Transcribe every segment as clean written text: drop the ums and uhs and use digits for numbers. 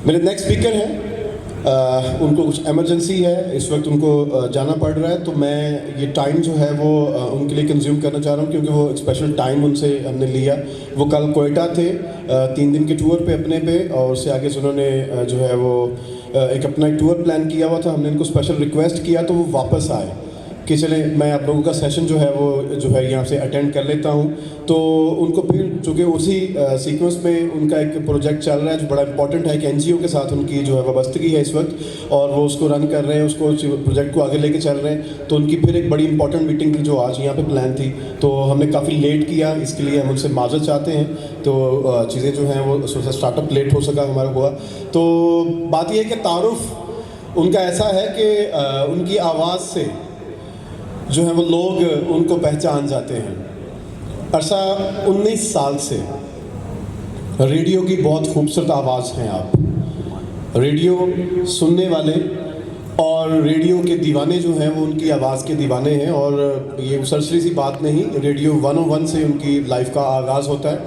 میرے next speaker ہیں، ان کو کچھ ایمرجنسی ہے، اس وقت ان کو جانا پڑ رہا ہے، تو میں یہ ٹائم جو ہے وہ ان کے لیے کنزیوم کرنا چاہ رہا ہوں، کیونکہ وہ ایک اسپیشل ٹائم ان سے ہم نے لیا. وہ کل کوئٹہ تھے 3 دن کے ٹور پہ اپنے پہ، اور اس سے آگے سے انہوں نے جو ہے وہ ایک اپنا ایک ٹور پلان کیا ہوا تھا. ہم نے ان کو اسپیشل ریکویسٹ کیا تو وہ واپس آئے کہ چلیں میں آپ لوگوں کا سیشن جو ہے وہ جو ہے یہاں سے اٹینڈ کر لیتا ہوں. تو ان کو پھر چونکہ اسی سیکوینس میں ان کا ایک پروجیکٹ چل رہا ہے جو بڑا امپورٹنٹ ہے، کہ این جی او کے ساتھ ان کی جو ہے وابستگی ہے اس وقت، اور وہ اس کو رن کر رہے ہیں، اس کو پروجیکٹ کو آگے لے کے چل رہے ہیں. تو ان کی پھر ایک بڑی امپورٹنٹ میٹنگ تھی جو آج یہاں پہ پلان تھی، تو ہم نے کافی لیٹ کیا، اس کے لیے ہم ان سے معذرت چاہتے ہیں. تو چیزیں جو ہیں وہ اسٹارٹ اپ لیٹ ہو سکا ہمارا ہوا. تو بات یہ ہے کہ تعارف ان کا ایسا ہے کہ ان کی آواز سے جو ہے وہ لوگ ان کو پہچان جاتے ہیں. عرصہ 19 سال سے ریڈیو کی بہت خوبصورت آواز ہیں آپ، ریڈیو سننے والے اور ریڈیو کے دیوانے جو ہیں وہ ان کی آواز کے دیوانے ہیں. اور یہ سرسری سی بات نہیں، ریڈیو 101 سے ان کی لائف کا آغاز ہوتا ہے.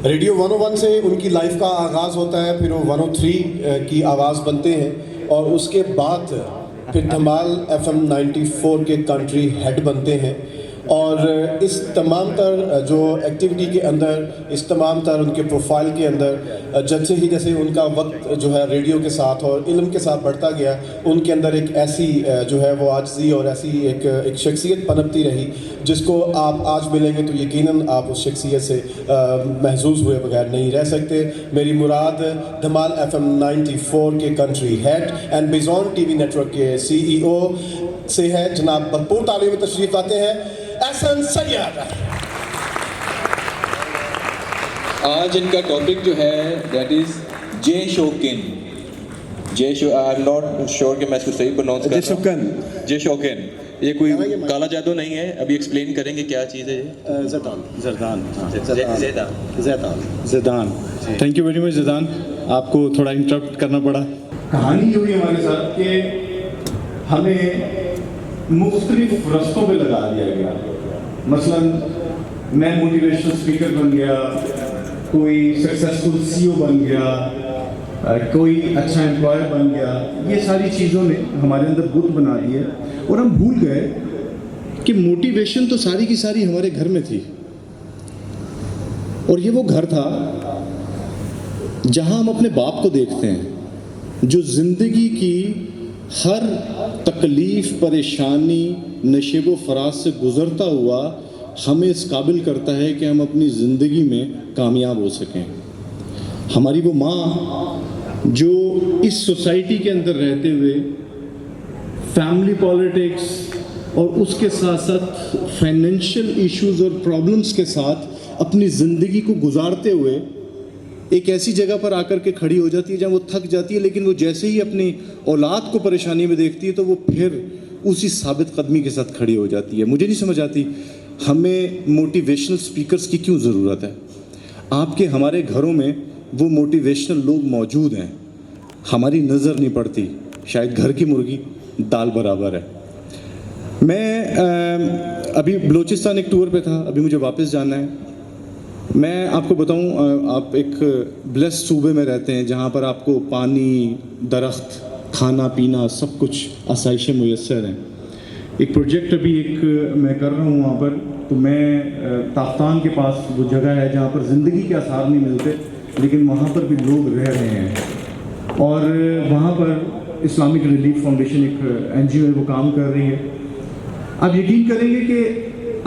ریڈیو 101 سے ان کی لائف کا آغاز ہوتا ہے، پھر وہ 103 کی آواز بنتے ہیں، اور اس کے بعد پھر دھمال FM 94 کے کنٹری ہیڈ بنتے ہیں. اور اس تمام تر جو ایکٹیویٹی کے اندر، اس تمام تر ان کے پروفائل کے اندر، جیسے ان کا وقت جو ہے ریڈیو کے ساتھ اور علم کے ساتھ بڑھتا گیا، ان کے اندر ایک ایسی جو ہے وہ عاجزی اور ایسی ایک شخصیت پنپتی رہی جس کو آپ آج ملیں گے تو یقیناً آپ اس شخصیت سے محظوظ ہوئے بغیر نہیں رہ سکتے. میری مراد دھمال FM 94 کے کنٹری ہیڈ اینڈ بیزون ٹی وی نیٹورک کے CEO سے ہے. جناب بھرپور تعلیم میں تشریف لاتے ہیں احسن سید. آج ان کا ٹاپک جو ہے دیٹ از جے شوکن. آئی ایم ناٹ شیور کہ میں اس کو صحیح پروناؤنس کر رہا ہوں. جے شوکن یہ کوئی کالا جادو نہیں ہے، ابھی ایکسپلین کریں گے کیا چیز ہے یہ. Zidane. Thank you very much Zidane, آپ کو تھوڑا انٹرپٹ کرنا پڑا. کہانی یہ ہوئی ہمارے ساتھ کہ ہمیں مختلف رستوں پہ لگا دیا گیا. مثلا میں موٹیویشنل اسپیکر بن گیا، کوئی سکسیسفل CEO بن گیا، کوئی اچھا امپلائر بن گیا. یہ ساری چیزوں نے ہمارے اندر بت بنا دیے، اور ہم بھول گئے کہ موٹیویشن تو ساری کی ساری ہمارے گھر میں تھی. اور یہ وہ گھر تھا جہاں ہم اپنے باپ کو دیکھتے ہیں جو زندگی کی ہر تکلیف، پریشانی، نشیب و فراز سے گزرتا ہوا ہمیں اس قابل کرتا ہے کہ ہم اپنی زندگی میں کامیاب ہو سکیں. ہماری وہ ماں جو اس سوسائٹی کے اندر رہتے ہوئے فیملی پالیٹکس اور اس کے ساتھ ساتھ فائنینشیل ایشوز اور پرابلمس کے ساتھ اپنی زندگی کو گزارتے ہوئے ایک ایسی جگہ پر آ کر کے کھڑی ہو جاتی ہے جہاں وہ تھک جاتی ہے، لیکن وہ جیسے ہی اپنی اولاد کو پریشانی میں دیکھتی ہے تو وہ پھر اسی ثابت قدمی کے ساتھ کھڑی ہو جاتی ہے. مجھے نہیں سمجھ آتی ہمیں موٹیویشنل سپیکرز کی کیوں ضرورت ہے. آپ کے ہمارے گھروں میں وہ موٹیویشنل لوگ موجود ہیں، ہماری نظر نہیں پڑتی. شاید گھر کی مرغی دال برابر ہے. میں ابھی بلوچستان ایک ٹور پہ تھا، ابھی مجھے واپس جانا ہے. میں آپ کو بتاؤں، آپ ایک بلیس صوبے میں رہتے ہیں جہاں پر آپ کو پانی، درخت، کھانا پینا سب کچھ آسائشیں میسر ہیں. ایک پروجیکٹ ابھی ایک میں کر رہا ہوں وہاں پر، تو میں تافتان کے پاس وہ جگہ ہے جہاں پر زندگی کے آثار نہیں ملتے، لیکن وہاں پر بھی لوگ رہ رہے ہیں. اور وہاں پر اسلامک ریلیف فاؤنڈیشن ایک NGO ہے، وہ کام کر رہی ہے. آپ یقین کریں گے کہ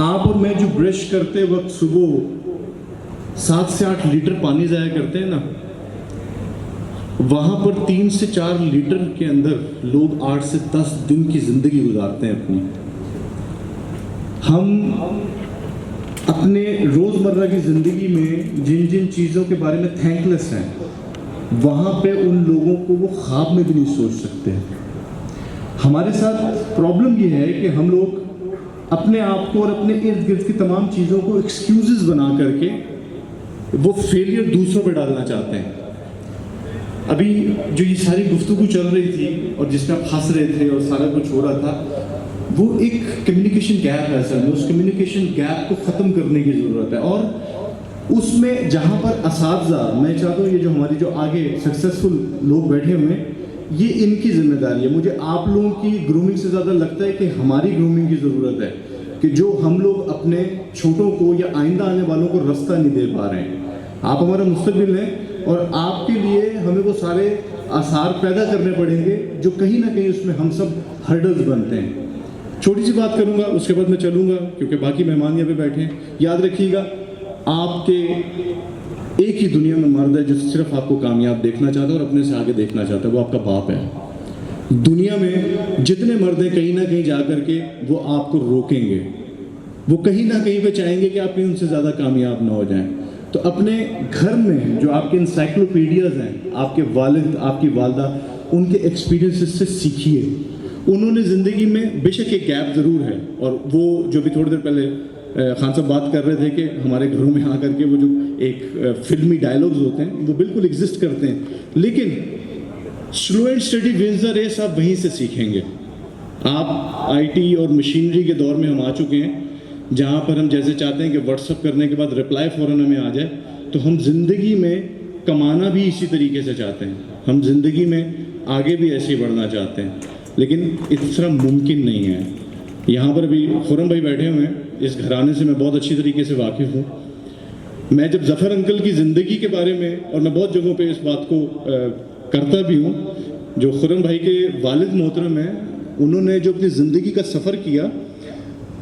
آپ اور میں جو برش کرتے وقت صبح 7 سے 8 لیٹر پانی ضائع کرتے ہیں نا، وہاں پر 3 سے 4 لیٹر کے اندر لوگ 8 سے 10 دن کی زندگی گزارتے ہیں اپنی. ہم اپنے روزمرہ کی زندگی میں جن جن چیزوں کے بارے میں تھینک لیس ہیں، وہاں پہ ان لوگوں کو وہ خواب میں بھی نہیں سوچ سکتے. ہمارے ساتھ پرابلم یہ ہے کہ ہم لوگ اپنے آپ کو اور اپنے ارد گرد کی تمام چیزوں کو ایکسکیوزز بنا کر کے وہ فیلئر دوسروں پہ ڈالنا چاہتے ہیں. ابھی جو یہ ساری گفتگو چل رہی تھی اور جس میں آپ ہنس رہے تھے اور سارا کچھ ہو رہا تھا، وہ ایک کمیونیکیشن گیپ ہے. اصل میں اس کمیونیکیشن گیپ کو ختم کرنے کی ضرورت ہے. اور اس میں جہاں پر اساتذہ، میں چاہتا ہوں یہ جو ہماری جو آگے سکسیسفل لوگ بیٹھے ہوئے ہیں، یہ ان کی ذمہ داری ہے. مجھے آپ لوگوں کی گرومنگ سے زیادہ لگتا ہے کہ ہماری گرومنگ کی ضرورت ہے کہ جو ہم لوگ اپنے چھوٹوں کو یا آئندہ آنے والوں کو رستہ نہیں دے پا رہے ہیں. آپ ہمارا مستقبل ہیں اور آپ کے لیے ہمیں وہ سارے آثار پیدا کرنے پڑیں گے جو کہیں نہ کہیں اس میں ہم سب ہرڈلز بنتے ہیں. چھوٹی سی بات کروں گا، اس کے بعد میں چلوں گا کیونکہ باقی مہمان یہاں پہ بیٹھے ہیں. یاد رکھیے گا، آپ کے ایک ہی دنیا میں مرد ہے جو صرف آپ کو کامیاب دیکھنا چاہتا ہے اور اپنے سے آگے دیکھنا چاہتا ہے، وہ آپ کا باپ ہے. دنیا میں جتنے مرد ہیں کہیں نہ کہیں جا کر کے وہ آپ کو روکیں گے، وہ کہیں نہ کہیں پہ چاہیں گے کہ آپ ان سے زیادہ کامیاب نہ ہو جائیں. تو اپنے گھر میں جو آپ کے انسائکلوپیڈیاز ہیں، آپ کے والد، آپ کی والدہ، ان کے ایکسپیرینسز سے سیکھیے. انہوں نے زندگی میں بے شک ایک گیپ ضرور ہے، اور وہ جو بھی تھوڑی دیر پہلے خان صاحب بات کر رہے تھے کہ ہمارے گھروں میں آ کر کے وہ جو ایک فلمی ڈائلاگز ہوتے ہیں وہ بالکل ایگزسٹ کرتے ہیں، لیکن slow and steady wins the race آپ وہیں سے سیکھیں گے. آپ آئی ٹی اور مشینری کے دور میں ہم آ چکے ہیں جہاں پر ہم جیسے چاہتے ہیں کہ واٹس اپ کرنے کے بعد رپلائی فوراً ہمیں آ جائے، تو ہم زندگی میں کمانا بھی اسی طریقے سے چاہتے ہیں، ہم زندگی میں آگے بھی ایسے ہی بڑھنا چاہتے ہیں، لیکن اس طرح ممکن نہیں ہے. یہاں پر بھی خرم بھائی بیٹھے ہوئے ہیں، اس گھرانے سے میں بہت اچھی طریقے سے واقف ہوں. میں جب ظفر انکل کی زندگی کے بارے میں، اور میں بہت جگہوں پہ اس بات کو کرتا بھی ہوں، جو خرم بھائی کے والد محترم ہیں، انہوں نے جو اپنی زندگی کا سفر کیا،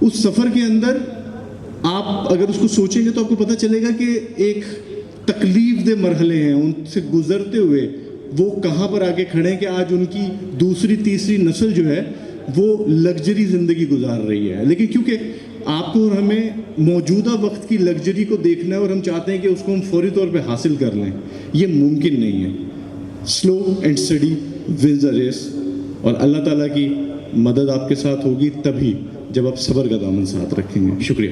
اس سفر کے اندر آپ اگر اس کو سوچیں گے تو آپ کو پتہ چلے گا کہ ایک تکلیف دہ مرحلے ہیں، ان سے گزرتے ہوئے وہ کہاں پر آ کے کھڑے ہیں کہ آج ان کی دوسری تیسری نسل جو ہے وہ لگژری زندگی گزار رہی ہے. لیکن کیونکہ آپ کو اور ہمیں موجودہ وقت کی لگژری کو دیکھنا ہے اور ہم چاہتے ہیں کہ اس کو ہم فوری طور پہ حاصل کر لیں، یہ ممکن نہیں ہے. Slow and steady wins the race, اور اللہ تعالیٰ کی مدد آپ کے ساتھ ہوگی تبھی جب آپ صبر کا دامن ساتھ رکھیں گے. شکریہ.